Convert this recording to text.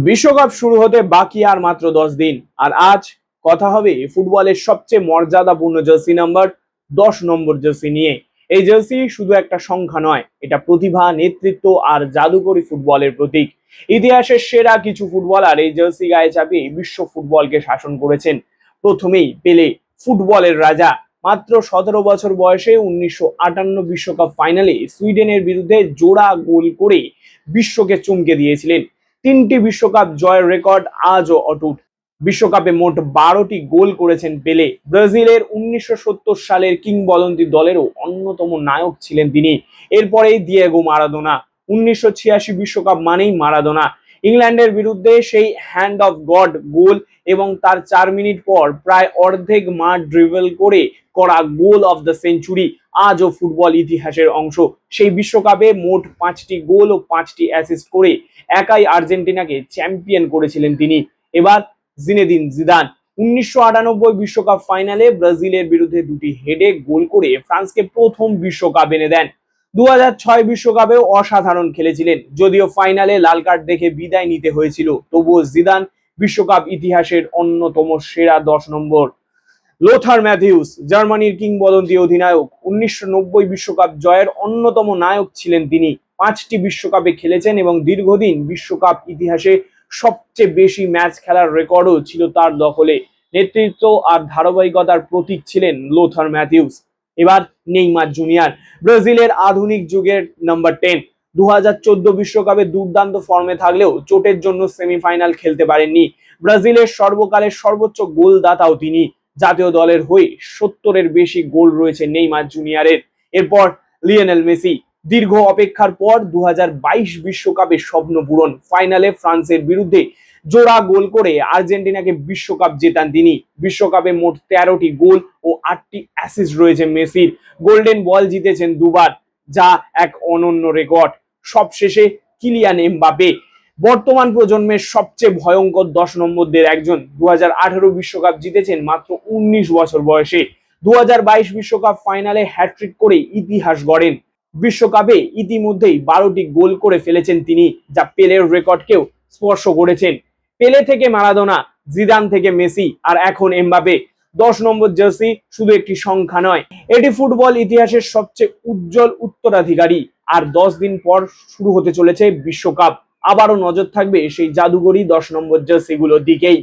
বিশ্বকাপ শুরু হতে বাকি আর মাত্র 10 দিন। আর আজ কথা হবে ফুটবলের সবচেয়ে মর্যাদাপূর্ণ জার্সি নাম্বার 10 নম্বর জার্সি নিয়ে। এই জার্সি শুধু একটা সংখ্যা নয়, এটা প্রতিভা, নেতৃত্ব আর জাদুকরী ফুটবলের প্রতীক। ইতিহাসের সেরা কিছু ফুটবলার এই জার্সি গায়ে চাপিয়ে বিশ্ব ফুটবলকে শাসন করেছেন। প্রথমেই পেলে, ফুটবলের রাজা। মাত্র 17 বছর বয়সে 1958 বিশ্বকাপ ফাইনালে সুইডেনের বিরুদ্ধে জোড়া গোল করে বিশ্বকে চমকে দিয়েছিলেন। 3টি বিশ্বকাপ জয়ের রেকর্ড আজও অটুট। বিশ্বকাপে মোট 12টি গোল করেছেন পেলে। ব্রাজিলের 1970 সালের কিংবদন্তি দলেরও অন্যতম নায়ক ছিলেন তিনি। এরপরেই দিয়েগো মারাদোনা। 1986 বিশ্বকাপ মানেই মারাদোনা। ইংল্যান্ডের বিরুদ্ধে সেই হ্যান্ড অফ গড গোল এবং তার 4 মিনিট পর প্রায় অর্ধেক মাঠ ড্রিবল করে করা গোল অফ দ্য সেঞ্চুরি আজও ফুটবল ইতিহাসের অংশ। সেই বিশ্বকাপে মোট 5টি গোল ও 5টি অ্যাসিস্ট করে একাই আর্জেন্টিনাকে চ্যাম্পিয়ন করেছিলেন তিনি। এবার জিনেদিন জিদান। 1998 বিশ্বকাপ ফাইনালে ব্রাজিলের বিরুদ্ধে 2টি হেডে গোল করে ফ্রান্সকে প্রথম বিশ্বকাপ এনে দেন। 2006 বিশ্বকাপেও অসাধারণ খেলেছিলেন, যদিও ফাইনালে লাল কার্ড দেখে বিদায় নিতে হয়েছিল। তবুও জিদান বিশ্বকাপ ইতিহাসের অন্যতম সেরা 10 নম্বর। লোথার ম্যাথিউস, জার্মানির কিংবদন্তি অধিনায়ক। 1990 বিশ্বকাপ জয়ের অন্যতম নায়ক ছিলেন তিনি। 5টি বিশ্বকাপে খেলেছেন এবং দীর্ঘদিন বিশ্বকাপ ইতিহাসে সবচেয়ে বেশি ম্যাচ খেলার রেকর্ডও ছিল তার দখলে। নেতৃত্ব আর ধারাবাহিকতার প্রতীক ছিলেন লোথার ম্যাথিউস। এবার নেইমার জুনিয়র, ব্রাজিলের আধুনিক যুগের নাম্বার 10। 2014 বিশ্বকাপে দুর্দান্ত ফর্মে থাকলেও চোটের জন্য সেমিফাইনাল খেলতে পারেননি। ব্রাজিলের সর্বকালের সর্বোচ্চ গোলদাতাও তিনি। জাতীয় দলের হয়ে 70-এর বেশি গোল রয়েছে নেইমার জুনিয়রের। এরপর লিওনেল মেসি। দীর্ঘ অপেক্ষার পর 2022 বিশ্বকাপে স্বপ্ন পূরণ। ফাইনালে ফ্রান্সের বিরুদ্ধে জোড়া গোল করে আর্জেন্টিনাকে বিশ্বকাপ জেতান তিনি। বিশ্বকাপে মোট 13টি গোল ও 8টি অ্যাসিস্ট রয়েছে মেসির। গোল্ডেন বল জিতেছেন দুবার, যা এক অনন্য রেকর্ড। সবশেষে কিলিয়ান এমবাপে, বর্তমান প্রজন্মের সবচেয়ে ভয়ঙ্কর 10 নম্বরদের একজন। 2018 বিশ্বকাপ জিতেছেন মাত্র 19 বছর বয়সে। 2022 বিশ্বকাপ ফাইনালে হ্যাট্রিক করে ইতিহাস গড়েন। বিশ্বকাপে ইতিমধ্যেই 12টি গোল করে ফেলেছেন তিনি, যা পেলের রেকর্ডকেও স্পর্শ করেছেন। পেলে থেকে মারাদোনা, জিদান থেকে মেসি, আর এখন এমবাপে। 10 নম্বর জার্সি শুধু একটি সংখ্যা নয়, এটি ফুটবল ইতিহাসের সবচেয়ে উজ্জ্বল উত্তরাধিকারী। আর 10 দিন পর শুরু হতে চলেছে বিশ্বকাপ। আবারও নজর থাকবে সেই জাদুকরী 10 নম্বর জার্সিগুলোর দিকেই।